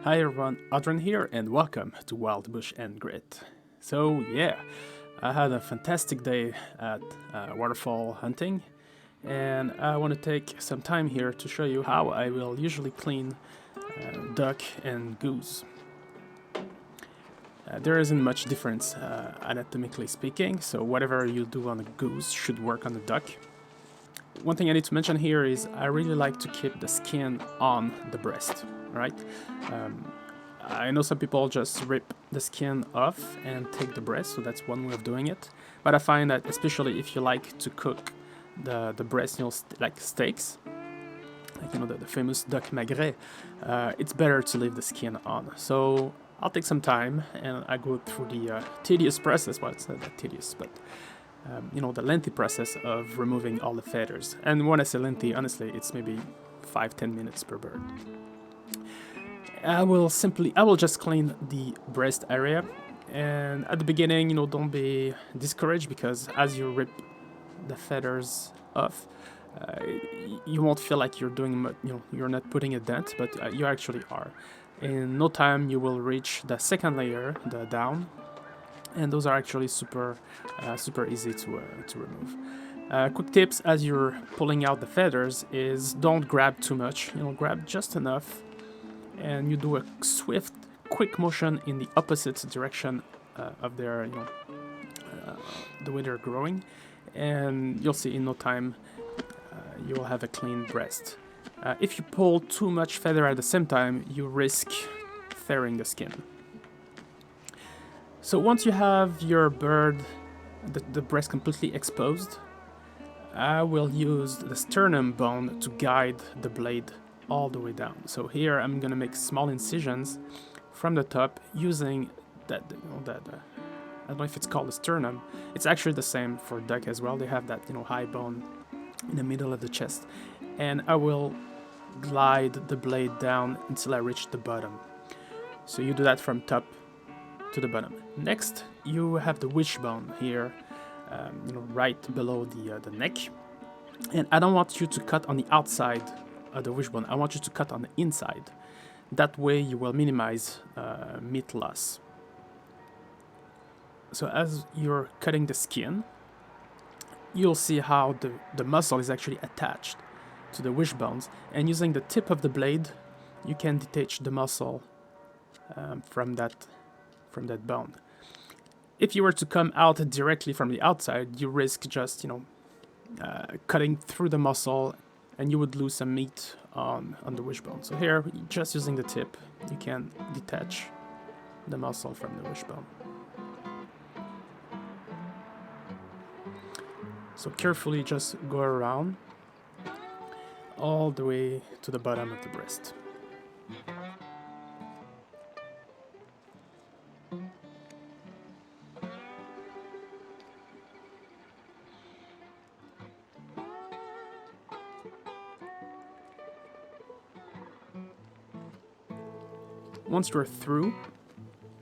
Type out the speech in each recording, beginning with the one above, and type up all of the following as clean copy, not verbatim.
Hi everyone, Adrian here, and welcome to Wild Bush and Grit. So yeah, I had a fantastic day at waterfall hunting, and I want to take some time here to show you how I will usually clean duck and goose. There isn't much difference anatomically speaking, so whatever you do on a goose should work on the duck. One thing I need to mention here is I really like to keep the skin on the breast, right? I know some people just rip the skin off and take the breast, so that's one way of doing it. But I find that especially if you like to cook the breast, like steaks, like the famous duck magret, it's better to leave the skin on. So I'll take some time and I go through the tedious process. Well, it's not that tedious, but the lengthy process of removing all the feathers. And when I say lengthy, honestly, it's maybe 5-10 minutes per bird. I will just clean the breast area. And at the beginning, don't be discouraged because as you rip the feathers off, uh, you won't feel like you're doing, you're not putting a dent, but you actually are. In no time, you will reach the second layer, the down, and those are actually super easy to remove. Quick tips as you're pulling out the feathers is don't grab too much. Grab just enough, and you do a swift, quick motion in the opposite direction of their, the way they're growing, and you'll see in no time you will have a clean breast. If you pull too much feather at the same time, you risk tearing the skin. So once you have your bird, the breast completely exposed, I will use the sternum bone to guide the blade all the way down. So here I'm gonna make small incisions from the top using that, I don't know if it's called the sternum. It's actually the same for duck as well. They have that, high bone in the middle of the chest. And I will glide the blade down until I reach the bottom. So you do that from top to the bottom. Next, you have the wishbone here, right below the neck. And I don't want you to cut on the outside of the wishbone. I want you to cut on the inside. That way, you will minimize meat loss. So as you're cutting the skin, you'll see how the muscle is actually attached to the wishbones. And using the tip of the blade, you can detach the muscle from that bone. If you were to come out directly from the outside, you risk just, cutting through the muscle and you would lose some meat on the wishbone. So here, just using the tip, you can detach the muscle from the wishbone. So carefully just go around all the way to the bottom of the breast. Once you're through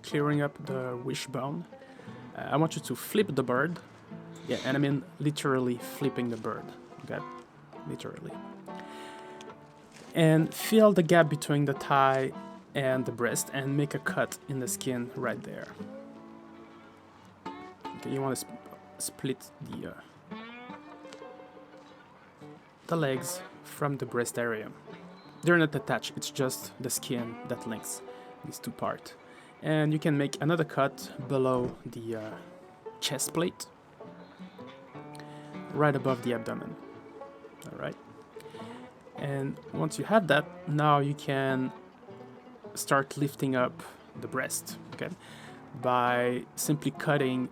clearing up the wishbone, I want you to flip the bird. Yeah, and I mean literally flipping the bird. Okay, literally. And fill the gap between the thigh and the breast and make a cut in the skin right there. Okay, you want to split the legs from the breast area. They're not attached, it's just the skin that links these two parts. And you can make another cut below the chest plate, right above the abdomen. All right. And once you have that, now you can start lifting up the breast, okay, by simply cutting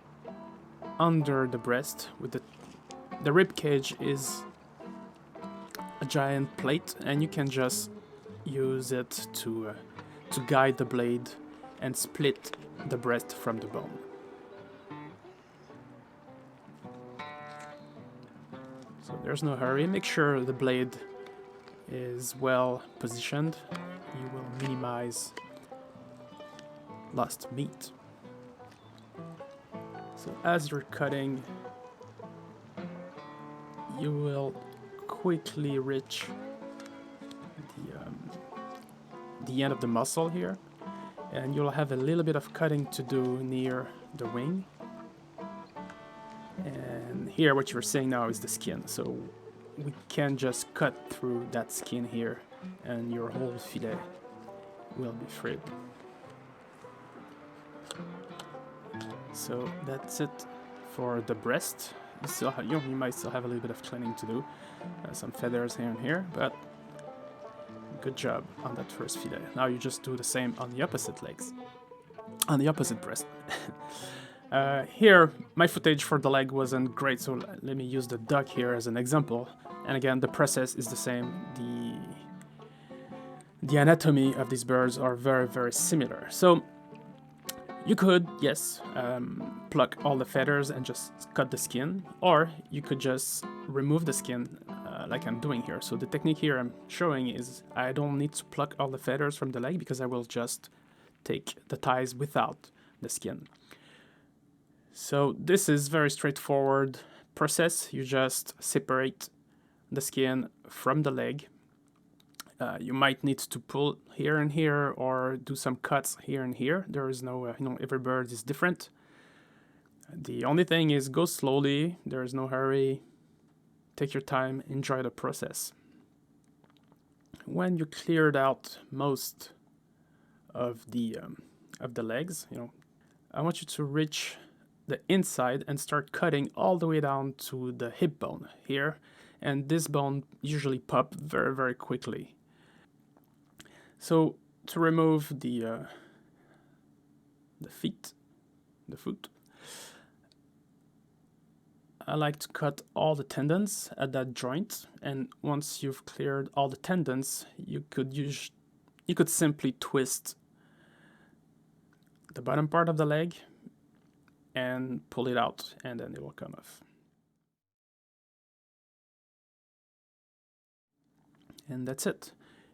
under the breast with the rib cage is a giant plate, and you can just use it to guide the blade and split the breast from the bone. So there's no hurry. Make sure the blade is well positioned. You will minimize lost meat. So as you're cutting, you will quickly reach the end of the muscle here, and you'll have a little bit of cutting to do near the wing. And here what you're seeing now is the skin, so we can just cut through that skin here and your whole fillet will be freed. So that's it for the breast. You still have, you might still have a little bit of cleaning to do, some feathers here and here, but good job on that first fillet. Now you just do the same on the opposite legs, on the opposite breast. Here, my footage for the leg wasn't great, so let me use the duck here as an example. And again, the process is the same. The anatomy of these birds are very, very similar. So you could, yes, pluck all the feathers and just cut the skin, or you could just remove the skin like I'm doing here. So the technique here I'm showing is I don't need to pluck all the feathers from the leg because I will just take the thighs without the skin. So this is very straightforward process. You just separate the skin from the leg. You might need to pull here and here or do some cuts here and here. There is no, every bird is different. The only thing is go slowly. There is no hurry. Take your time, enjoy the process. When you cleared out most of the legs, I want you to reach the inside and start cutting all the way down to the hip bone here, and this bone usually pops very, very quickly. So to remove the foot, I like to cut all the tendons at that joint, and once you've cleared all the tendons, you could simply twist the bottom part of the leg and pull it out, and then it will come off. And that's it.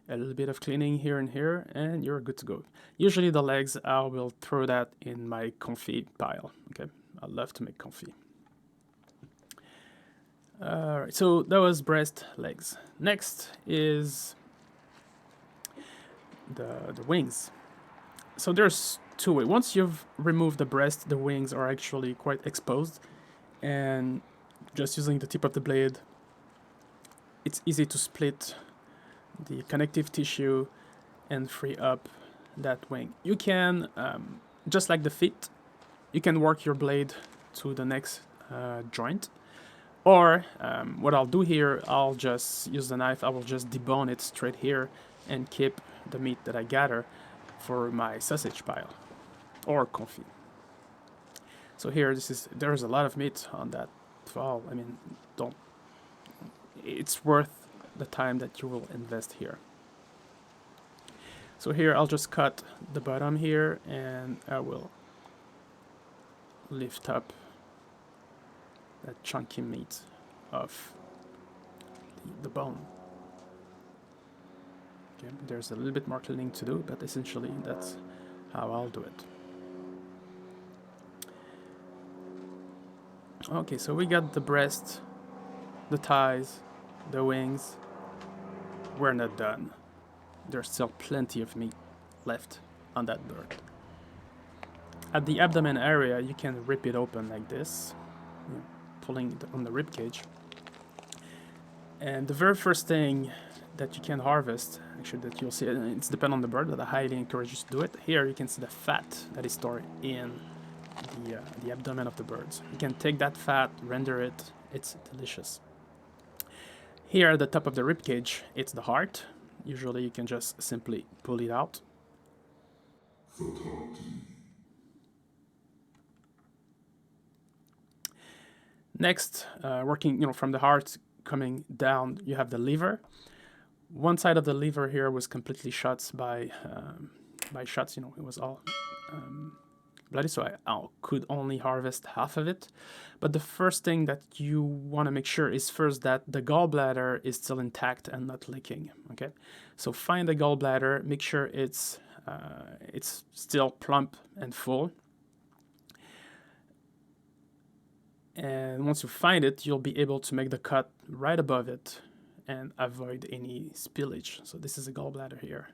A little bit of cleaning here and here, and you're good to go. Usually the legs, I will throw that in my confit pile. Okay, I love to make confit. Alright, so that was breast, legs. Next is the wings. So there's two ways. Once you've removed the breast, the wings are actually quite exposed, and just using the tip of the blade, it's easy to split the connective tissue and free up that wing. You can, just like the feet, you can work your blade to the next joint, or what I'll do here, I'll just use the knife, I will just debone it straight here and keep the meat that I gather for my sausage pile or confit. So here, there's a lot of meat on that fowl. I mean, it's worth the time that you will invest here. So here I'll just cut the bottom here, and I will lift up that chunky meat off the bone. Okay, there's a little bit more cleaning to do, but essentially that's how I'll do it. Okay, so we got the breast, the thighs, the wings. We're not done. There's still plenty of meat left on that bird. At the abdomen area, you can rip it open like this, pulling on the rib cage. And the very first thing that you can harvest, actually that you'll see, it's dependent on the bird, but I highly encourage you to do it. Here you can see the fat that is stored in the abdomen of the birds. You can take that fat, render it, it's delicious. Here at the top of the rib cage, it's the heart. Usually you can just simply pull it out. Next, working from the heart coming down, you have the liver. One side of the liver here was completely shot by shots. It was all bloody, so I could only harvest half of it. But the first thing that you want to make sure is first that the gallbladder is still intact and not leaking. Okay, so find the gallbladder, make sure it's still plump and full. And once you find it, you'll be able to make the cut right above it and avoid any spillage. So this is a gallbladder here.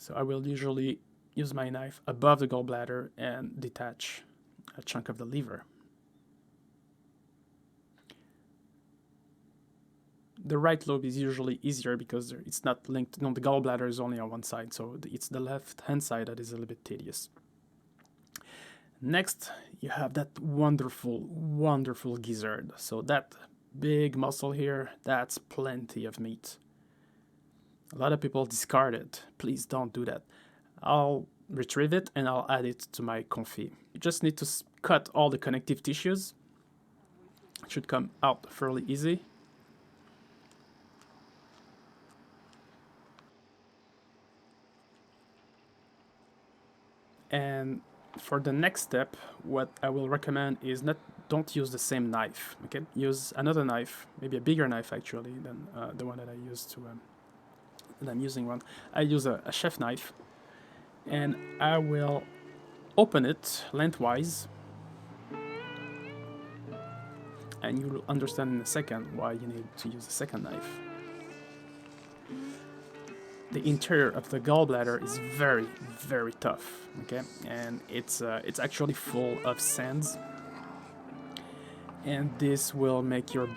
So I will usually use my knife above the gallbladder and detach a chunk of the liver. The right lobe is usually easier because it's not linked, the gallbladder is only on one side, so it's the left hand side that is a little bit tedious. Next, you have that wonderful gizzard. So that big muscle here, that's plenty of meat. A lot of people discard it. Please don't do that. I'll retrieve it and I'll add it to my confit. You just need to cut all the connective tissues. It should come out fairly easy. And for the next step, what I will recommend is don't use the same knife. Okay, use another knife, maybe a bigger knife actually than the one that I used to. That I'm using one. I use a chef knife, and I will open it lengthwise, and you'll understand in a second why you need to use a second knife. The interior of the gallbladder is very tough, okay, and it's actually full of sands, and this will make your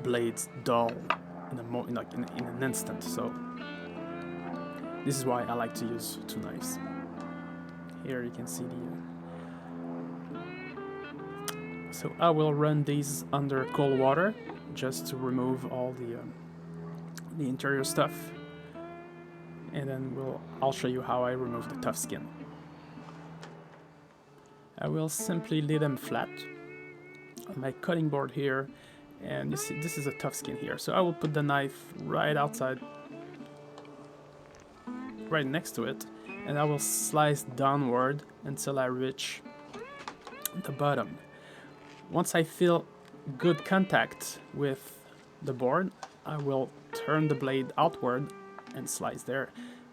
blades dull in an instant. So this is why I like to use two knives. Here you can see so I will run these under cold water just to remove all the interior stuff. And then I'll show you how I remove the tough skin. I will simply lay them flat on my cutting board here, and you see this is a tough skin here. So I will put the knife right outside, right next to it, and I will slice downward until I reach the bottom. Once I feel good contact with the board, I will turn the blade outward and slice there,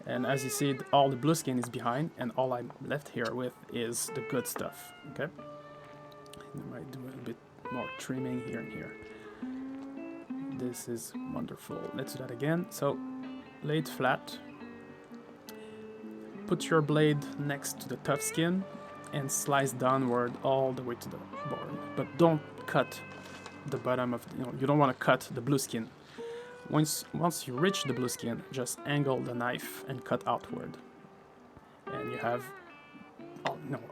and as you see, all the blue skin is behind, and all I'm left here with is the good stuff. Okay, I might do a bit more trimming here and here. This is wonderful. Let's do that again. So lay it flat, put your blade next to the tough skin, and slice downward all the way to the board, but don't cut the bottom of you don't want to cut the blue skin. Once you reach the blue skin, just angle the knife and cut outward, and you have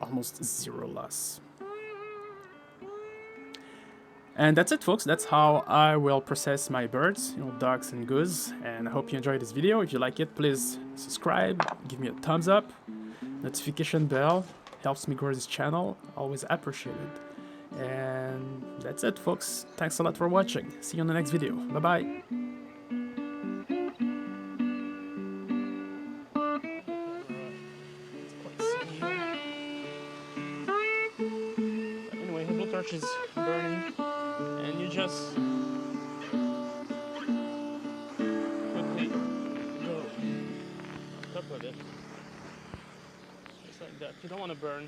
almost zero loss. And that's it, folks. That's how I will process my birds, ducks and goose. And I hope you enjoyed this video. If you like it, please subscribe, give me a thumbs up, notification bell helps me grow this channel. Always appreciated. And that's it, folks. Thanks a lot for watching. See you on the next video. Bye bye. Torch is burning, and you just quickly go on top of it, just like that. You don't want to burn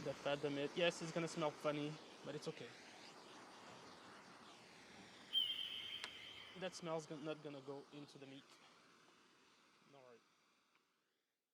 the fat, the meat. Yes, it's gonna smell funny, but it's okay. That smell's not gonna go into the meat.